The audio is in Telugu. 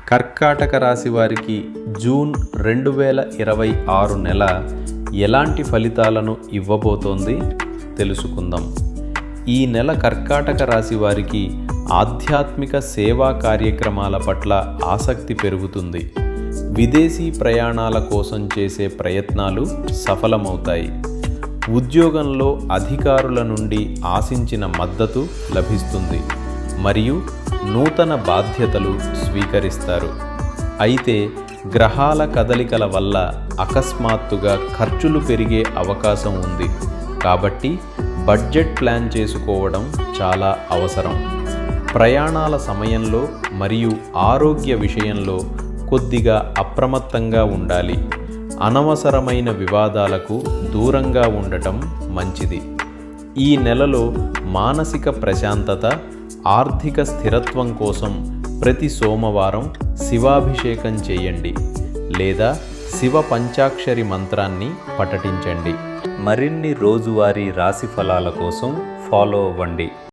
కర్కాటక రాశి వారికి జూన్ 2026 నెల ఎలాంటి ఫలితాలను ఇవ్వబోతోంది తెలుసుకుందాం. ఈ నెల కర్కాటక రాశి వారికి ఆధ్యాత్మిక సేవా కార్యక్రమాల పట్ల ఆసక్తి పెరుగుతుంది. విదేశీ ప్రయాణాల కోసం చేసే ప్రయత్నాలు సఫలమవుతాయి. ఉద్యోగంలో అధికారుల నుండి ఆశించిన మద్దతు లభిస్తుంది మరియు నూతన బాధ్యతలు స్వీకరిస్తారు. అయితే గ్రహాల కదలికల వల్ల అకస్మాత్తుగా ఖర్చులు పెరిగే అవకాశం ఉంది. కాబట్టి బడ్జెట్ ప్లాన్ చేసుకోవడం చాలా అవసరం. ప్రయాణాల సమయంలో మరియు ఆరోగ్య విషయంలో కొద్దిగా అప్రమత్తంగా ఉండాలి. అనవసరమైన వివాదాలకు దూరంగా ఉండటం మంచిది. ఈ నెలలో మానసిక ప్రశాంతత, ఆర్థిక స్థిరత్వం కోసం ప్రతి సోమవారం శివాభిషేకం చేయండి లేదా శివ పంచాక్షరి మంత్రాన్ని పఠించండి. మరిన్ని రోజువారీ రాశి ఫలాల కోసం ఫాలో అవ్వండి.